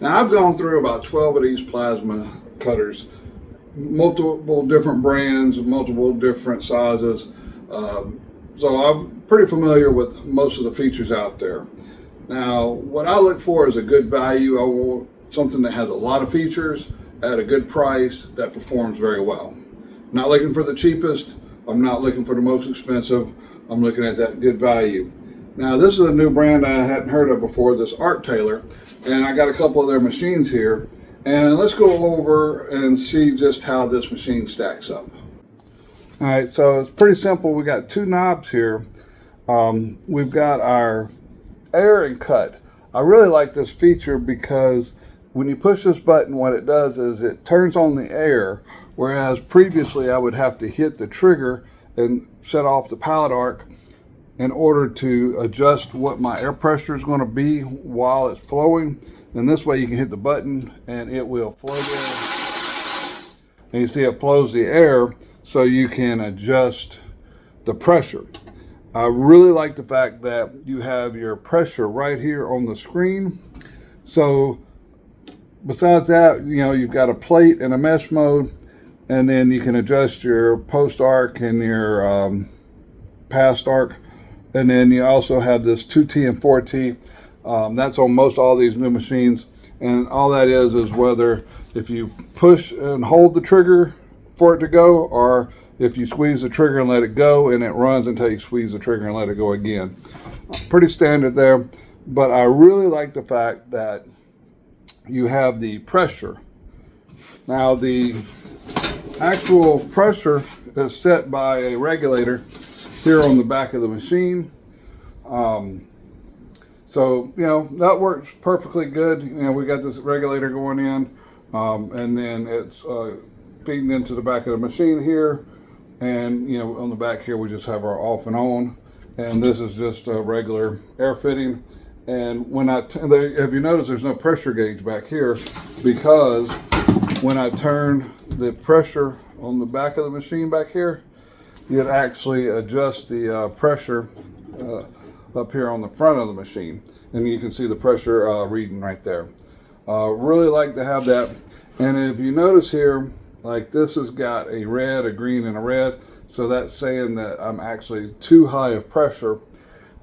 Now I've gone through about 12 of these plasma cutters, multiple different brands, multiple different sizes. So I'm pretty familiar with most of the features out there. Now, what I look for is a good value. I want something that has a lot of features at a good price that performs very well. I'm not looking for the cheapest. I'm not looking for the most expensive. I'm looking at that good value. Now, this is a new brand I hadn't heard of before, this Arctaylor, and I got a couple of their machines here. And let's go over and see just how this machine stacks up. All right, so it's pretty simple. We got two knobs here. We've got our air and cut. I really like this feature because when you push this button, what it does is it turns on the air, whereas previously I would have to hit the trigger and set off the pallet arc in order to adjust what my air pressure is going to be while it's flowing. And this way you can hit the button and it will flow there. And you see it flows the air so you can adjust the pressure. I really like the fact that you have your pressure right here on the screen. So besides that, you know, you've got a plate and a mesh mode, and then you can adjust your post arc and your past arc. And then you also have this 2T and 4T. That's on most all these new machines. And all that is whether if you push and hold the trigger for it to go, or if you squeeze the trigger and let it go and it runs until you squeeze the trigger and let it go again. Pretty standard there, but I really like the fact that you have the pressure. Now the actual pressure is set by a regulator here on the back of the machine. So, you know, that works perfectly good. You know, we got this regulator going in, and then it's feeding into the back of the machine here. And, you know, on the back here, we just have our off and on. And this is just a regular air fitting. And when if you notice, there's no pressure gauge back here, because when I turn the pressure on the back of the machine back here, it actually adjusts the pressure up here on the front of the machine, and you can see the pressure reading right there. Really like to have that. And if you notice here, like this has got a red, a green, and a red, so that's saying that I'm actually too high of pressure.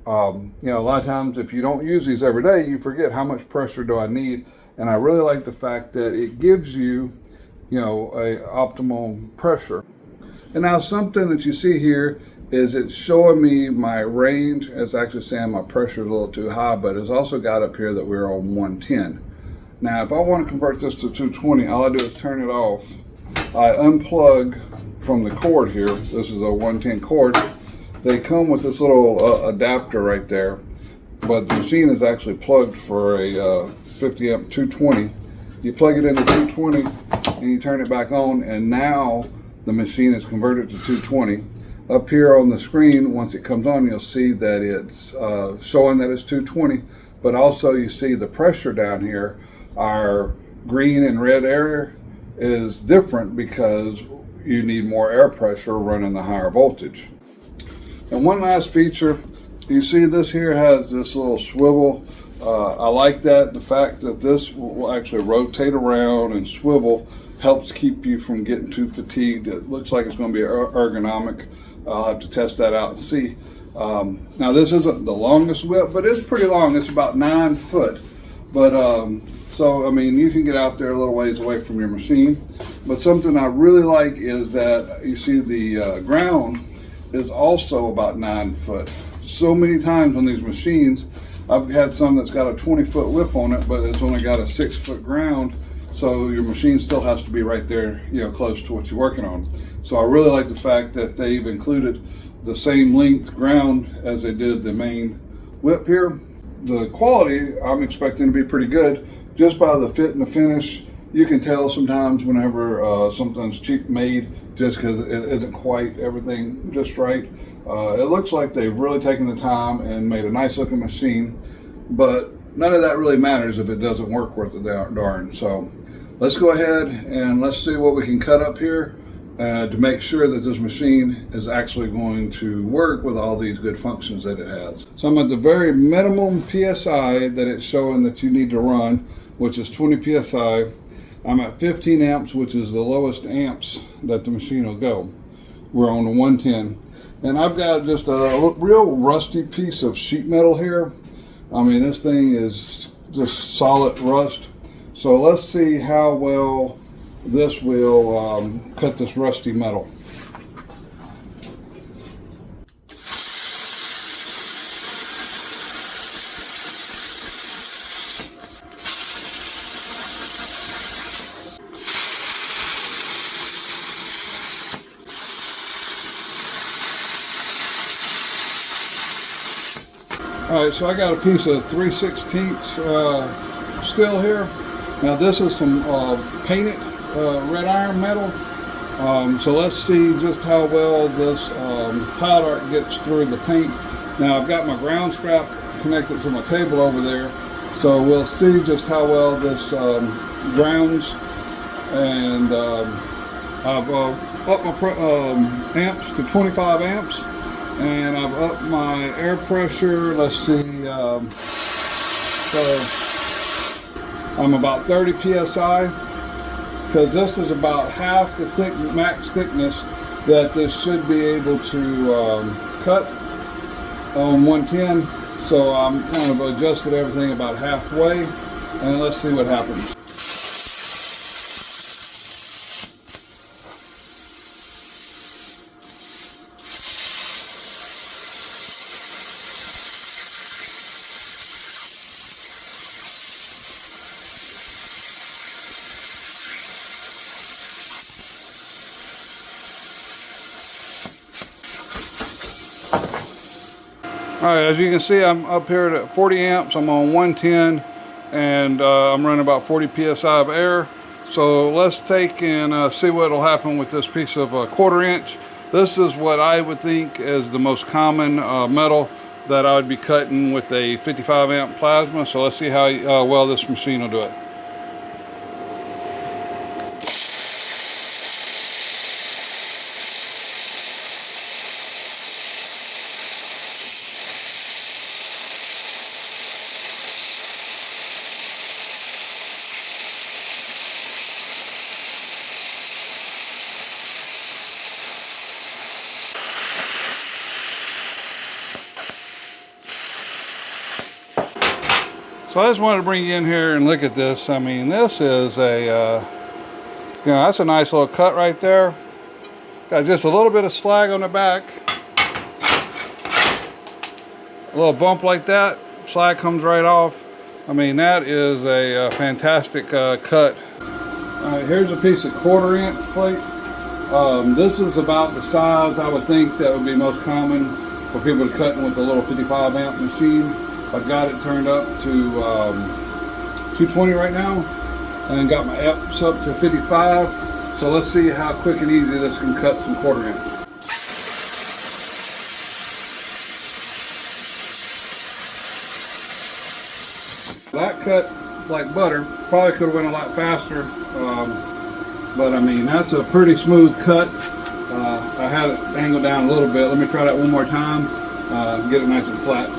You know, a lot of times if you don't use these every day, you forget how much pressure do I need. And I really like the fact that it gives you, you know, a optimal pressure. And now something that you see here is it's showing me my range. It's actually saying my pressure is a little too high, but it's also got up here that we're on 110. Now, if I want to convert this to 220, all I do is turn it off. I unplug from the cord here. This is a 110 cord. They come with this little adapter right there, but the machine is actually plugged for a 50 amp 220. You plug it into 220 and you turn it back on, and now the machine is converted to 220. Up here on the screen, once it comes on, you'll see that it's showing that it's 220, but also you see the pressure down here. Our green and red area is different because you need more air pressure running the higher voltage. And one last feature, you see this here has this little swivel. I like that. The fact that this will actually rotate around and swivel helps keep you from getting too fatigued. It looks like it's going to be ergonomic. I'll have to test that out and see. Now this isn't the longest whip, but it's pretty long. It's about 9 foot. But so, I mean, you can get out there a little ways away from your machine. But something I really like is that you see the ground is also about 9 foot. So many times on these machines, I've had some that's got a 20-foot whip on it, but it's only got a 6-foot ground. So your machine still has to be right there, you know, close to what you're working on. So I really like the fact that they've included the same length ground as they did the main whip here. The quality, I'm expecting to be pretty good. Just by the fit and the finish, you can tell sometimes whenever something's cheap made, just because it isn't quite everything just right. It looks like they've really taken the time and made a nice looking machine, but none of that really matters if it doesn't work worth a darn. So let's go ahead and let's see what we can cut up here, to make sure that this machine is actually going to work with all these good functions that it has. So I'm at the very minimum PSI that it's showing that you need to run, which is 20 PSI. I'm at 15 amps, which is the lowest amps that the machine will go. We're on the 110. And I've got just a real rusty piece of sheet metal here. I mean, this thing is just solid rust. So let's see how well this will cut this rusty metal. All right, so I got a piece of 3/16 steel here. Now this is some painted red iron metal. So let's see just how well this pilot arc gets through the paint. Now I've got my ground strap connected to my table over there, so we'll see just how well this grounds. And I've upped my amps to 25 amps, and I've upped my air pressure. Let's see, so I'm about 30 PSI, because this is about half the max thickness that this should be able to cut on 110. So I'm kind of adjusted everything about halfway, and let's see what happens. All right, as you can see, I'm up here at 40 amps. I'm on 110, and I'm running about 40 PSI of air. So let's take and see what will happen with this piece of 1/4 inch. This is what I would think is the most common metal that I would be cutting with a 55 amp plasma. So let's see how well this machine will do it. So I just wanted to bring you in here and look at this. I mean, this is that's a nice little cut right there. Got just a little bit of slag on the back. A little bump like that, slag comes right off. I mean, that is a fantastic cut. All right, here's a piece of 1/4 inch plate. This is about the size I would think that would be most common for people cutting with a little 55 amp machine. I've got it turned up to 220 right now, and got my amps up to 55. So let's see how quick and easy this can cut some 1/4 inch. That cut like butter. Probably could have went a lot faster, but I mean, that's a pretty smooth cut. I had it angled down a little bit. Let me try that one more time, get it nice and flat.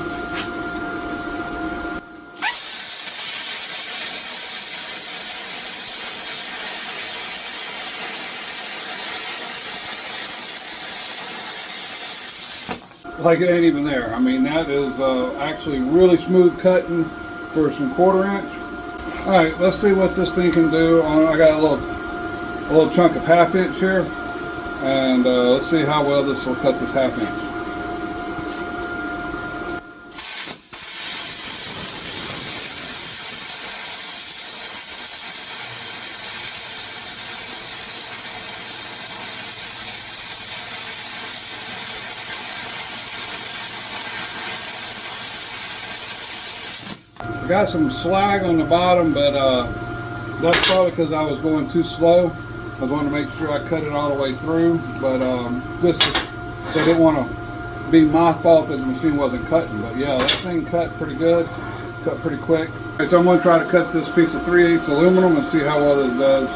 Like it ain't even there. I mean, that is actually really smooth cutting for some 1/4 inch. All right, let's see what this thing can do. I got a little chunk of 1/2 inch here, and let's see how well this will cut this 1/2 inch. Got some slag on the bottom, but that's probably because I was going too slow. I wanted to make sure I cut it all the way through, but I didn't want to be my fault that the machine wasn't cutting. But yeah, that thing cut pretty good, cut pretty quick. Okay, so I'm going to try to cut this piece of 3/8 aluminum and see how well this does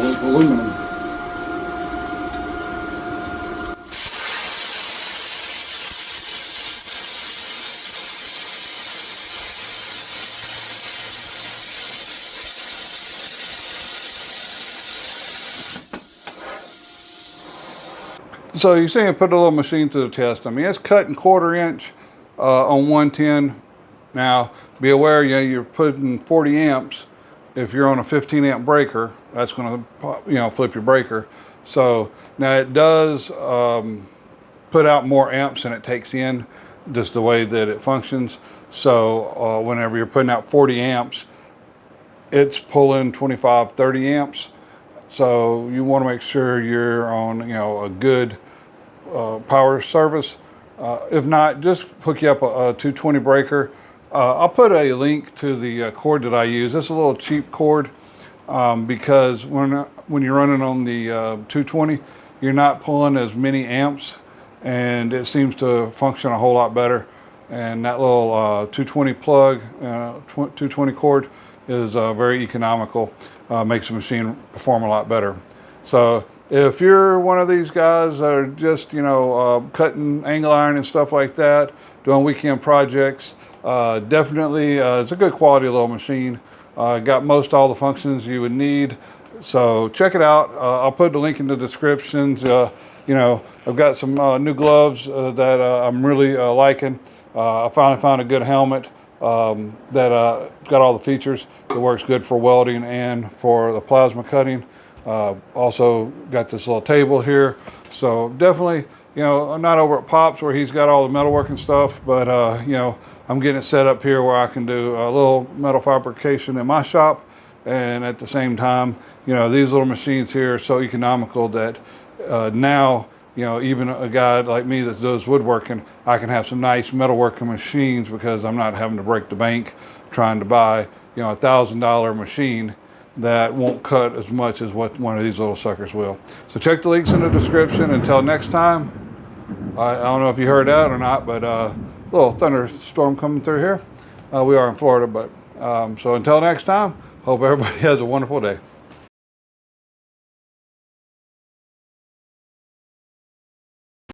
with aluminum. So you see, I put a little machine to the test. I mean, it's cutting 1/4 inch on 110. Now, be aware, you're putting 40 amps. If you're on a 15 amp breaker, that's going to, flip your breaker. So now it does put out more amps than it takes in, just the way that it functions. So whenever you're putting out 40 amps, it's pulling 25, 30 amps. So you want to make sure you're on, a good power service. If not, just hook you up a 220 breaker. I'll put a link to the cord that I use. It's a little cheap cord because when you're running on the 220, you're not pulling as many amps, and it seems to function a whole lot better. And that little 220 plug, 220 cord is very economical. Makes the machine perform a lot better. So if you're one of these guys that are just, cutting angle iron and stuff like that, doing weekend projects, definitely it's a good quality little machine. Got most all the functions you would need. So check it out. I'll put the link in the descriptions. I've got some new gloves that I'm really liking. I finally found a good helmet that got all the features. It works good for welding and for the plasma cutting. Also got this little table here. So definitely, I'm not over at Pop's where he's got all the metalworking stuff, but I'm getting it set up here where I can do a little metal fabrication in my shop. And at the same time, these little machines here are so economical that now, even a guy like me that does woodworking, I can have some nice metalworking machines because I'm not having to break the bank trying to buy, $1,000 machine that won't cut as much as what one of these little suckers will. So check the links in the description. Until next time, I don't know if you heard that or not, but a little thunderstorm coming through here. We are in Florida, but so until next time, hope everybody has a wonderful day.